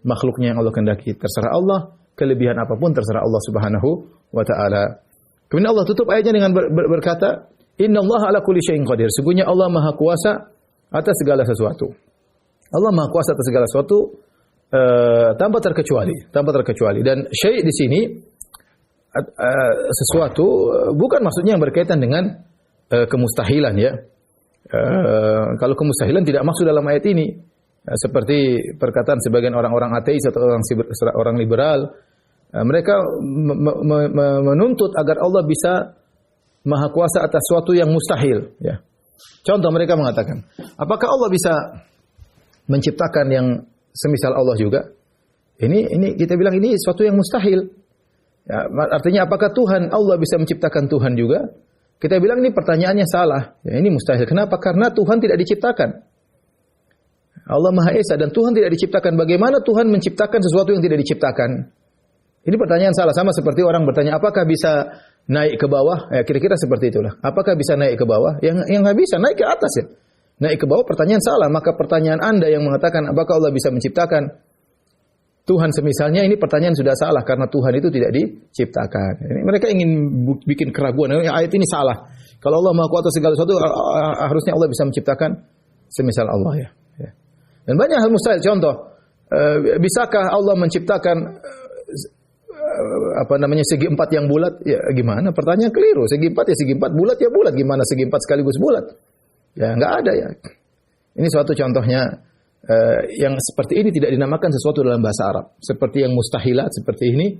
Makhluknya yang Allah kehendaki terserah Allah, kelebihan apapun terserah Allah Subhanahu wa taala. Kemudian Allah tutup ayatnya dengan berkata, "Innallaha ala kulli syai'in qadir." Sesungguhnya Allah Maha Kuasa atas segala sesuatu. Allah Maha Kuasa atas segala sesuatu tanpa terkecuali. Dan syai' di sini sesuatu bukan maksudnya yang berkaitan dengan kemustahilan ya. Kalau kemustahilan tidak masuk dalam ayat ini. Seperti perkataan sebagian orang-orang ateis atau orang liberal, mereka menuntut agar Allah bisa Maha Kuasa atas sesuatu yang mustahil ya. Contoh mereka mengatakan, apakah Allah bisa menciptakan yang semisal Allah juga? Ini kita bilang ini sesuatu yang mustahil. Ya, artinya apakah Tuhan Allah bisa menciptakan Tuhan juga? Kita bilang ini pertanyaannya salah. Ya, ini mustahil. Kenapa? Karena Tuhan tidak diciptakan. Allah Maha Esa dan Tuhan tidak diciptakan. Bagaimana Tuhan menciptakan sesuatu yang tidak diciptakan? Ini pertanyaan salah. Sama seperti orang bertanya, apakah bisa naik ke bawah? Ya, kira-kira seperti itulah. Apakah bisa naik ke bawah? Yang nggak bisa, naik ke atas ya. Naik ke bawah pertanyaan salah. Maka pertanyaan Anda yang mengatakan apakah Allah bisa menciptakan Tuhan semisalnya, ini pertanyaan sudah salah karena Tuhan itu tidak diciptakan. Ini mereka ingin bikin keraguan. Ayat ini salah. Kalau Allah Maha Kuasa segala sesuatu, harusnya Allah bisa menciptakan semisal Allah ya. Dan banyak hal mustahil. Contoh, bisakah Allah menciptakan segi empat yang bulat? Ya gimana? Pertanyaan keliru. Segi empat ya segi empat, bulat ya bulat. Gimana segi empat sekaligus bulat? Ya nggak ada ya. Ini suatu contohnya. Yang seperti ini tidak dinamakan sesuatu dalam bahasa Arab. Seperti yang mustahilat seperti ini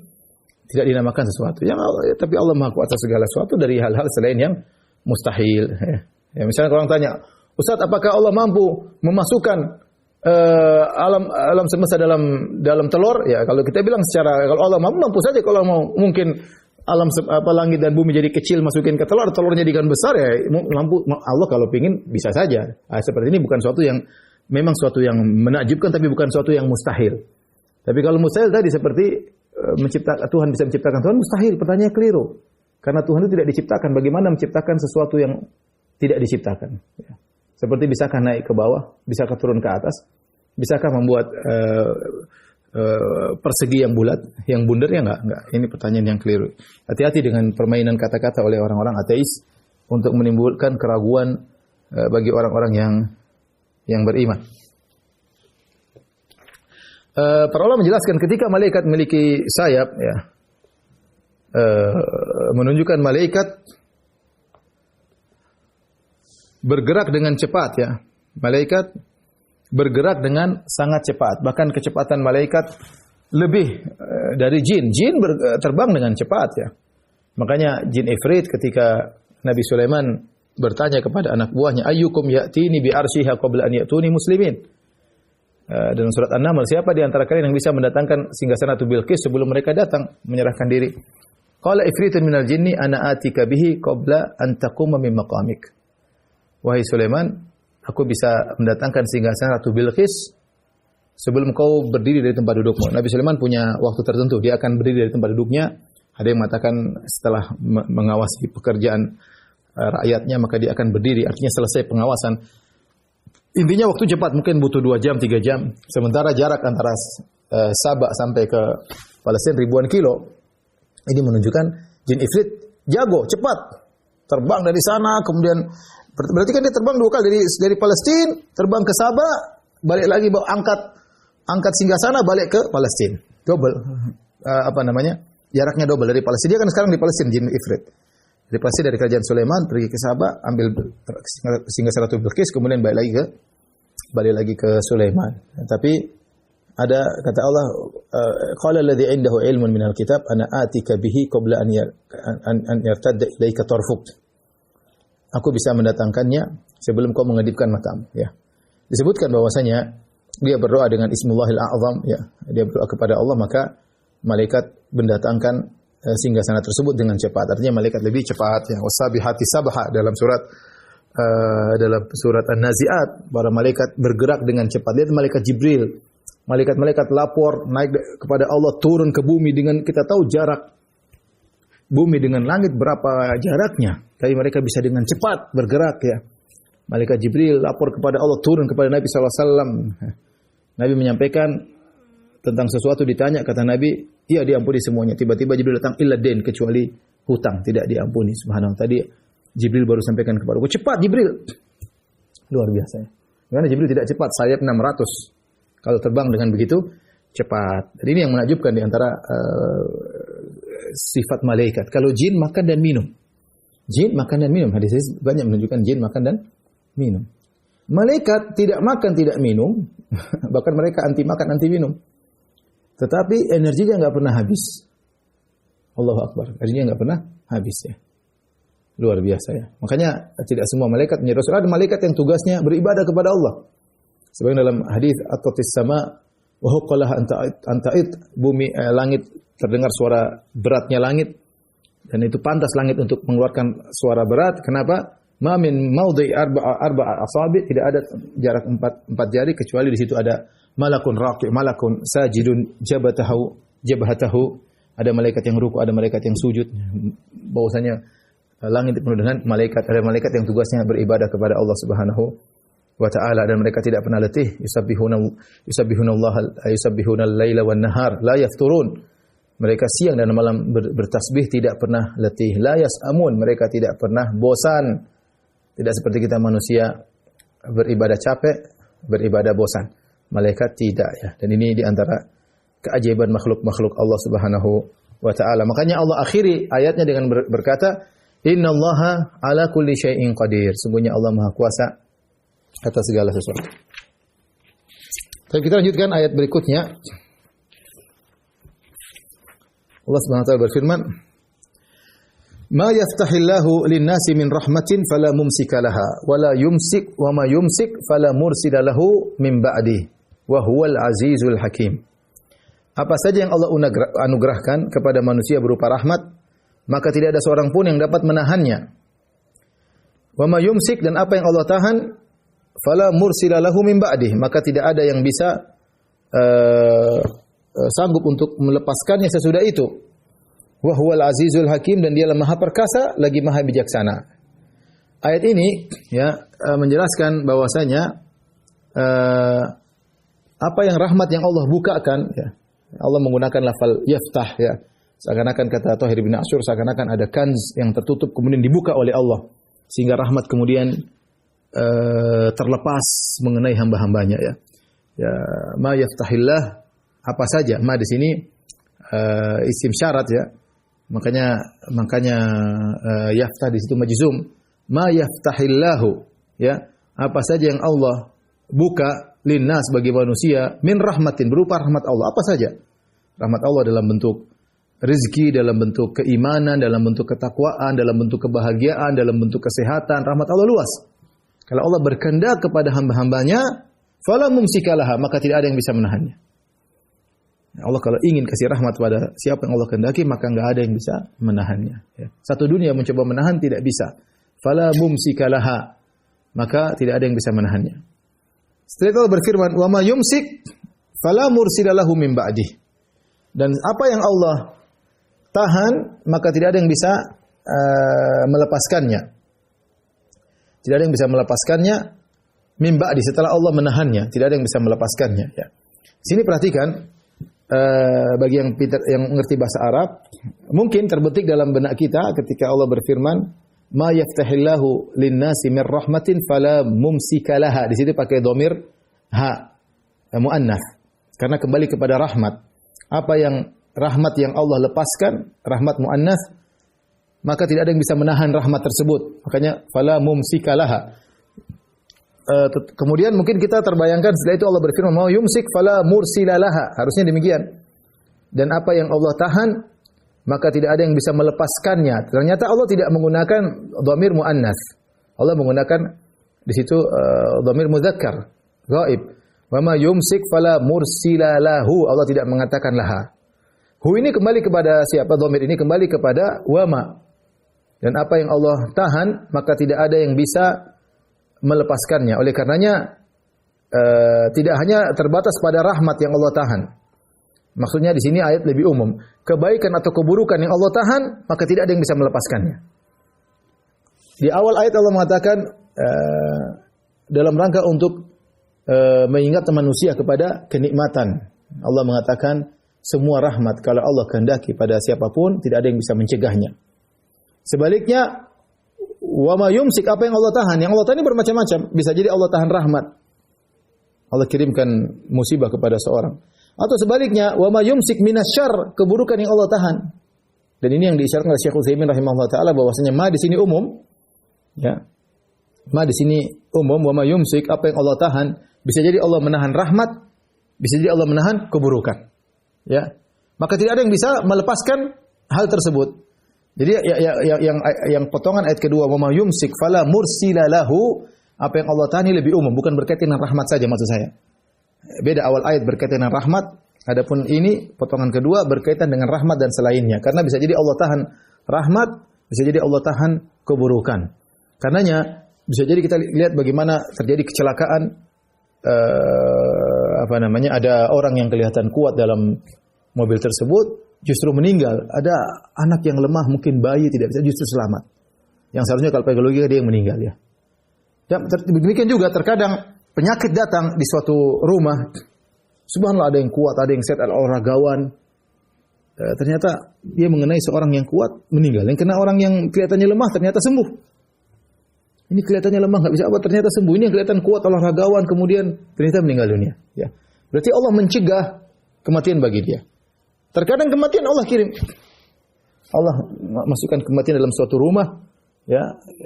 tidak dinamakan sesuatu. Tapi Allah Maha Kuasa segala sesuatu dari hal-hal selain yang mustahil. Ya, misalnya orang tanya, Ustaz, apakah Allah mampu memasukkan alam semesta dalam telur? Ya, kalau kita bilang kalau Allah mampu saja. Kalau mau mungkin langit dan bumi jadi kecil masukin ke telur, telurnya jadikan besar ya mampu. Allah kalau pingin bisa saja. Seperti ini bukan sesuatu yang memang suatu yang menakjubkan, tapi bukan suatu yang mustahil. Tapi kalau mustahil tadi seperti Tuhan bisa menciptakan Tuhan, mustahil. Pertanyaannya keliru. Karena Tuhan itu tidak diciptakan. Bagaimana menciptakan sesuatu yang tidak diciptakan? Ya. Seperti bisakah naik ke bawah? Bisakah turun ke atas? Bisakah membuat persegi yang bulat, yang bundar? Ya enggak. Ini pertanyaan yang keliru. Hati-hati dengan permainan kata-kata oleh orang-orang ateis untuk menimbulkan keraguan bagi orang-orang yang beriman. Para ulama menjelaskan ketika malaikat memiliki sayap, ya, menunjukkan malaikat bergerak dengan cepat, ya. Malaikat bergerak dengan sangat cepat. Bahkan kecepatan malaikat lebih dari jin. Jin terbang dengan cepat, ya. Makanya jin Ifrit ketika Nabi Sulaiman bertanya kepada anak buahnya, ayyukum ya'tini bi arsyiha qabla an ya'tuni muslimin. Dalam surat An-Naml, siapa di antara kalian yang bisa mendatangkan singgasana Bilqis sebelum mereka datang menyerahkan diri? Qala ifritun minal jinni ana atika bihi qabla an taquma min maqamik. Wahai Sulaiman, aku bisa mendatangkan singgasana Ratu Bilqis sebelum kau berdiri dari tempat dudukmu. Nabi Sulaiman punya waktu tertentu, dia akan berdiri dari tempat duduknya. Ada yang mengatakan setelah mengawasi pekerjaan rakyatnya maka dia akan berdiri, artinya selesai pengawasan. Intinya waktu cepat, mungkin butuh 2 jam, 3 jam. Sementara jarak antara Sabah sampai ke Palestina ribuan kilo. Ini menunjukkan jin Ifrit jago, cepat. Terbang dari sana, kemudian berarti kan dia terbang 2 kali dari Palestina, terbang ke Sabah, balik lagi bawa angkat singgasana balik ke Palestina. Double. Jaraknya double dari Palestina. Dia kan sekarang di Palestina jin Ifrit. Dari Palestina, dari kerajaan Sulaiman pergi ke Sabah, ambil singgasana Ratu Bilqis, kemudian balik lagi ke Sulaiman. Tapi ada kata Allah, qala alladhi 'indahu 'ilmun minal kitab ana atika bihi qabla an yartadda ilaika tarfuk. Aku bisa mendatangkannya sebelum kau mengedipkan matamu, ya. Disebutkan bahwasanya dia berdoa dengan Ismullahil A'zam, ya. Dia berdoa kepada Allah, maka malaikat mendatangkan singgasana tersebut dengan cepat. Artinya malaikat lebih cepat, ya. Wasabihati sabha dalam surat An-Nazi'at, para malaikat bergerak dengan cepat. Lihat malaikat Jibril, malaikat-malaikat lapor naik kepada Allah, turun ke bumi dengan kita tahu jarak bumi dengan langit berapa jaraknya, tapi mereka bisa dengan cepat bergerak ya. Malaikat Jibril lapor kepada Allah, turun kepada Nabi sallallahu alaihi wasallam. Nabi menyampaikan tentang sesuatu, ditanya, kata Nabi, iya diampuni semuanya. Tiba-tiba Jibril datang, illa dain, kecuali hutang tidak diampuni. Subhanallah. Tadi Jibril baru sampaikan kepada aku, cepat Jibril. Luar biasa ya. Karena Jibril tidak cepat, sayap 600. Kalau terbang dengan begitu cepat. Jadi ini yang menakjubkan di antara sifat malaikat. Kalau jin makan dan minum. Jin makan dan minum. Hadis banyak menunjukkan jin makan dan minum. Malaikat tidak makan, tidak minum. Bahkan mereka anti makan, anti minum. Tetapi energinya nggak pernah habis. Allahu Akbar. Energinya nggak pernah habis ya. Luar biasa ya. Makanya tidak semua malaikat menjadi rasul. Ada malaikat yang tugasnya beribadah kepada Allah. Sebagian dalam hadis atotis sama wa huqqalah anta'id, bumi langit terdengar suara beratnya langit, dan itu pantas langit untuk mengeluarkan suara berat. Kenapa? Ma min maudhi arba'a asabi, tidak ada jarak empat jari kecuali di situ ada malakun raqi, malakun sajidun jabhatahu, ada malaikat yang ruku, ada malaikat yang sujud. Bahwasanya langit penuh dengan malaikat, ada malaikat yang tugasnya beribadah kepada Allah Subhanahu wa taala, dan mereka tidak pernah letih. Yusabbihuna al-laila wan nahar la yafturun. Mereka siang dan malam bertasbih, tidak pernah letih. La yasamun, mereka tidak pernah bosan. Tidak seperti kita manusia beribadah capek, beribadah bosan. Malaikat tidak ya. Dan ini di antara keajaiban makhluk-makhluk Allah Subhanahu wa taala. Makanya Allah akhiri ayatnya dengan berkata, "Innallaha ala kulli syai'in qadir." Sungguhnya Allah Maha Kuasa atas segala sesuatu. Tapi kita lanjutkan ayat berikutnya. Allah Subhanahu wa taala berfirman, "Ma yaftahillahu lin-nasi min rahmatin fala mumsika laha wa la yumsik wa ma yumsik fala mursila lahu min ba'di wa huwal azizul hakim." Apa saja yang Allah anugerahkan kepada manusia berupa rahmat, maka tidak ada seorang pun yang dapat menahannya. Wa ma yumsik, dan apa yang Allah tahan, fala mursila lahu min ba'di, maka tidak ada yang bisa sanggup untuk melepaskannya sesudah itu. Wa huwal azizul hakim, dan dialah maha perkasa lagi maha bijaksana. Ayat ini ya menjelaskan bahwasanya apa yang rahmat yang Allah bukakan ya. Allah menggunakan lafal yaftah ya. Seakan-akan kata Thahir bin Asyur, seakan-akan ada kanz yang tertutup kemudian dibuka oleh Allah sehingga rahmat kemudian terlepas mengenai hamba-hambanya ya. Ya, ma yaftahillah, apa saja. Ma di sini isim syarat ya. Makanya yaftah di situ majzum. Ma yaftahillahu ya. Apa saja yang Allah buka linnas bagi manusia min rahmatin, berupa rahmat Allah, apa saja. Rahmat Allah dalam bentuk rezeki, dalam bentuk keimanan, dalam bentuk ketakwaan, dalam bentuk kebahagiaan, dalam bentuk kesehatan. Rahmat Allah luas. Kalau Allah berkehendak kepada hamba-hambanya, fala mumsikalaha, maka tidak ada yang bisa menahannya. Allah kalau ingin kasih rahmat pada siapa yang Allah kehendaki, maka enggak ada yang bisa menahannya. Ya. Satu dunia mencoba menahan, tidak bisa. Fala mumsikalaha, maka tidak ada yang bisa menahannya. Setelah itu Allah berfirman, wa ma yumsik fala mursilalahu min ba'dih. Dan apa yang Allah tahan, maka tidak ada yang bisa melepaskannya. Tidak ada yang bisa melepaskannya min ba'di, setelah Allah menahannya, tidak ada yang bisa melepaskannya ya. Sini perhatikan, bagi yang mengerti bahasa Arab, mungkin terbetik dalam benak kita ketika Allah berfirman, ma yaftahillahu lin-nasi min rahmatin fala mumsika laha. Di situ pakai dhamir ha, muannats. Karena kembali kepada rahmat. Apa yang rahmat yang Allah lepaskan, rahmat muannats, maka tidak ada yang bisa menahan rahmat tersebut. Makanya fala mumsika laha. Kemudian mungkin kita terbayangkan setelah itu Allah berfirman, "Ma yumsik fala mursila laha." Harusnya demikian. Dan apa yang Allah tahan, maka tidak ada yang bisa melepaskannya. Ternyata Allah tidak menggunakan dhamir muannats. Allah menggunakan di situ dhamir mudzakkar, ghaib. Wa ma yumsik fala mursila lahu. Allah tidak mengatakan laha. Hu ini kembali kepada siapa? Dhamir ini kembali kepada wa ma. Dan apa yang Allah tahan, maka tidak ada yang bisa melepaskannya. Oleh karenanya tidak hanya terbatas pada rahmat yang Allah tahan. Maksudnya di sini ayat lebih umum. Kebaikan atau keburukan yang Allah tahan, maka tidak ada yang bisa melepaskannya. Di awal ayat Allah mengatakan dalam rangka untuk mengingatkan manusia kepada kenikmatan. Allah mengatakan semua rahmat kalau Allah kehendaki pada siapapun tidak ada yang bisa mencegahnya. Sebaliknya, wa ma yumsik, apa yang Allah tahan? Yang Allah tahan ini bermacam-macam. Bisa jadi Allah tahan rahmat. Allah kirimkan musibah kepada seorang. Atau sebaliknya, wa ma yumsik minasyarr, keburukan yang Allah tahan. Dan ini yang diisyaratkan oleh Syekh Utsaimin rahimahullah taala bahwasanya ma di sini umum. Ya. Ma di sini umum, wa ma yumsik, apa yang Allah tahan, bisa jadi Allah menahan rahmat, bisa jadi Allah menahan keburukan. Ya. Maka tidak ada yang bisa melepaskan hal tersebut. Jadi yang potongan ayat kedua, wa ma yumsik fala mursila lahu, apa yang Allah tahan ini lebih umum, bukan berkaitan dengan rahmat saja maksud saya. Beda awal ayat berkaitan dengan rahmat, adapun ini potongan kedua berkaitan dengan rahmat dan selainnya. Karena bisa jadi Allah tahan rahmat, bisa jadi Allah tahan keburukan. Karenanya bisa jadi kita lihat bagaimana terjadi kecelakaan, ada orang yang kelihatan kuat dalam mobil tersebut justru meninggal. Ada anak yang lemah, mungkin bayi tidak bisa, justru selamat. Yang seharusnya kalau pakai logika dia yang meninggal ya. Demikian juga terkadang penyakit datang di suatu rumah. Subhanallah, ada yang kuat, ada yang sehat, ada olahragawan. Ternyata dia mengenai seorang yang kuat meninggal. Yang kena orang yang kelihatannya lemah ternyata sembuh. Ini kelihatannya lemah enggak bisa apa, ternyata sembuh. Ini yang kelihatan kuat, olahragawan, kemudian ternyata meninggal dunia. Ya. Berarti Allah mencegah kematian bagi dia. Terkadang kematian Allah kirim. Allah masukkan kematian dalam suatu rumah, ya,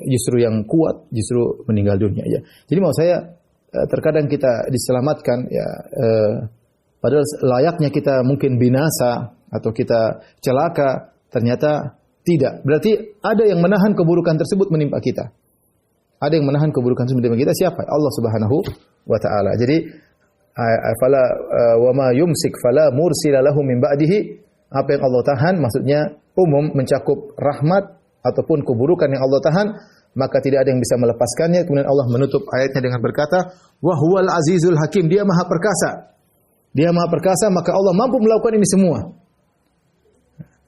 justru yang kuat justru meninggal dunia, ya. Jadi mau saya terkadang kita diselamatkan, ya, padahal layaknya kita mungkin binasa atau kita celaka, ternyata tidak. Berarti ada yang menahan keburukan tersebut menimpa kita. Ada yang menahan keburukan tersebut menimpa kita, siapa? Allah Subhanahu wa taala. Jadi fala wa ma yumsik fala mursila lahu min ba'dihi, apa yang Allah tahan maksudnya umum, mencakup rahmat ataupun keburukan yang Allah tahan, maka tidak ada yang bisa melepaskannya. Kemudian Allah menutup ayatnya dengan berkata, wa huwal azizul hakim, dia maha perkasa. Dia maha perkasa, maka Allah mampu melakukan ini semua.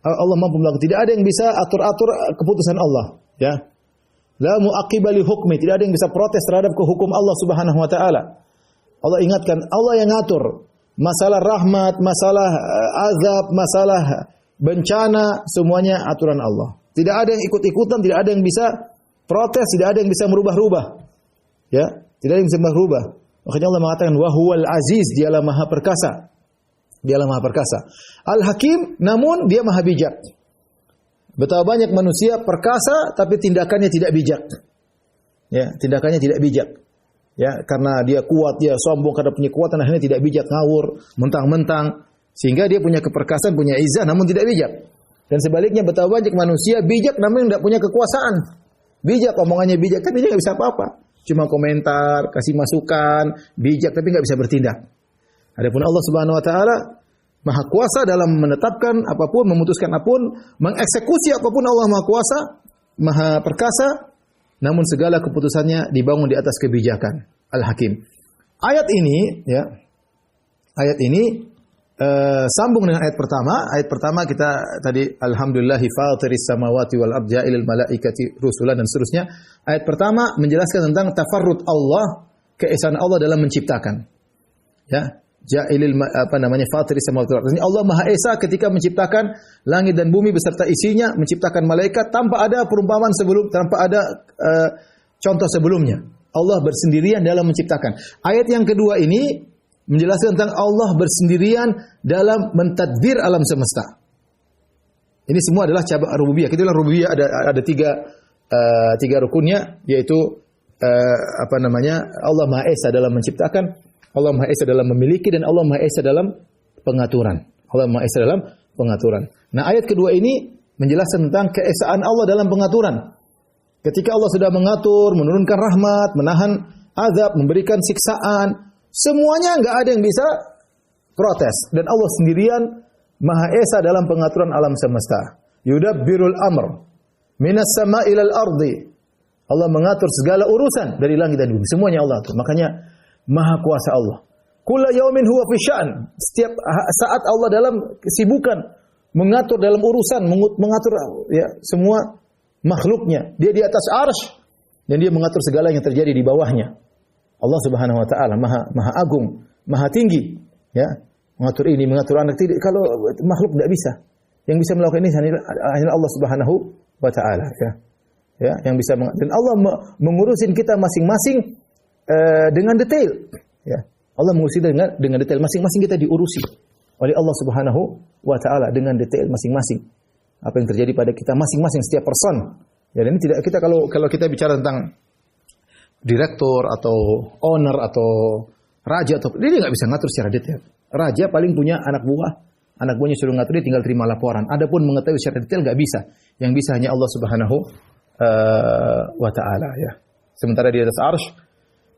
Allah mampu melakukan, tidak ada yang bisa atur-atur keputusan Allah, ya. La mu'aqqiba li hukmi, tidak ada yang bisa protes terhadap kehukum Allah Subhanahu wa taala. Allah ingatkan, Allah yang ngatur masalah rahmat, masalah azab, masalah bencana, semuanya aturan Allah. Tidak ada yang ikut-ikutan, tidak ada yang bisa protes, tidak ada yang bisa merubah-rubah. Ya, tidak ada yang bisa merubah. Makanya Allah mengatakan wa huwal aziz, dialah maha perkasa. Dialah maha perkasa. Al-Hakim, namun dia maha bijak. Betapa banyak manusia perkasa tapi tindakannya tidak bijak. Ya, tindakannya tidak bijak. Ya, karena dia kuat, dia sombong karena punya kekuatan, akhirnya tidak bijak, ngawur, mentang-mentang, sehingga dia punya keperkasaan, punya izah namun tidak bijak. Dan sebaliknya betapa banyak manusia bijak namun tidak punya kekuasaan. Bijak, omongannya bijak, kan dia nggak bisa apa-apa. Cuma komentar, kasih masukan, bijak tapi nggak bisa bertindak. Adapun Allah Subhanahu wa taala maha kuasa dalam menetapkan apapun, memutuskan apapun, mengeksekusi apapun. Allah maha kuasa, maha perkasa, namun segala keputusannya dibangun di atas kebijakan. Al-Hakim. Ayat ini, ya, ayat ini sambung dengan ayat pertama. Ayat pertama kita tadi alhamdulillahi fatiris samawati wal ardi ja'ilil malaikati rusulan dan seterusnya. Ayat pertama menjelaskan tentang tafarrud Allah, keesaan Allah dalam menciptakan. Ya, ja'ilil fatiris samawati wal ardi. Allah Maha Esa ketika menciptakan langit dan bumi beserta isinya, menciptakan malaikat tanpa ada perumpamaan tanpa ada contoh sebelumnya. Allah bersendirian dalam menciptakan. Ayat yang kedua ini menjelaskan tentang Allah bersendirian dalam mentadbir alam semesta. Ini semua adalah cabang rububiyah. Itulah rububiyah, ada tiga rukunnya, yaitu Allah Maha Esa dalam menciptakan, Allah Maha Esa dalam memiliki, dan Allah Maha Esa dalam pengaturan. Allah Maha Esa dalam pengaturan. Nah, ayat kedua ini menjelaskan tentang keesaan Allah dalam pengaturan. Ketika Allah sudah mengatur, menurunkan rahmat, menahan azab, memberikan siksaan, semuanya enggak ada yang bisa protes, dan Allah sendirian Maha Esa dalam pengaturan alam semesta. Yudabbirul amr minas sama'i ilal ardi. Allah mengatur segala urusan dari langit dan bumi. Semuanya Allah atur. Makanya Maha kuasa Allah. Kulla yaumin huwa fi sya'n. Setiap saat Allah dalam kesibukan mengatur dalam urusan, mengatur ya semua makhluknya. Dia di atas arsy dan dia mengatur segala yang terjadi di bawahnya. Allah Subhanahu wa taala maha agung, maha tinggi, ya. Mengatur ini, mengatur anak tidak, kalau makhluk tidak bisa. Yang bisa melakukan ini hanya Allah Subhanahu wa taala, ya. Ya, yang bisa dan Allah mengurusin kita masing-masing dengan detail, ya. Allah mengurusi dengan detail, masing-masing kita diurusi oleh Allah Subhanahu wa taala dengan detail masing-masing. Apa yang terjadi pada kita masing-masing setiap person. Ya, dan ini tidak kita kalau kita bicara tentang direktur atau owner atau raja atau dia nggak bisa ngatur secara detail. Raja paling punya anak buahnya suruh ngatur, dia tinggal terima laporan. Adapun mengetahui secara detail nggak bisa. Yang bisa hanya Allah Subhanahu wa taala, ya. Sementara di atas arsy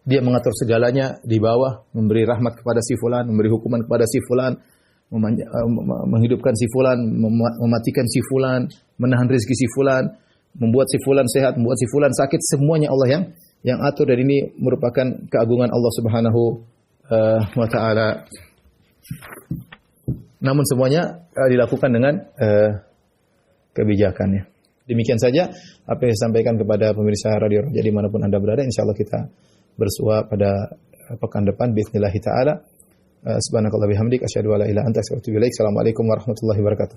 dia mengatur segalanya, di bawah memberi rahmat kepada si fulan, memberi hukuman kepada si fulan, menghidupkan si fulan, mematikan si fulan, menahan rezeki si fulan, membuat si fulan sehat, membuat si fulan sakit, semuanya Allah yang atur, dan ini merupakan keagungan Allah Subhanahu wa taala. Namun semuanya dilakukan dengan kebijakannya. Demikian saja apa yang saya sampaikan kepada pemirsa Radio Roja dimanapun Anda berada. Insyaallah kita bersua pada pekan depan biiznillah taala. Subhanakallah bihamdik asyhadu an la ilaha illa anta astaghfiruka wa atubu ilaik. Assalamualaikum warahmatullahi wabarakatuh.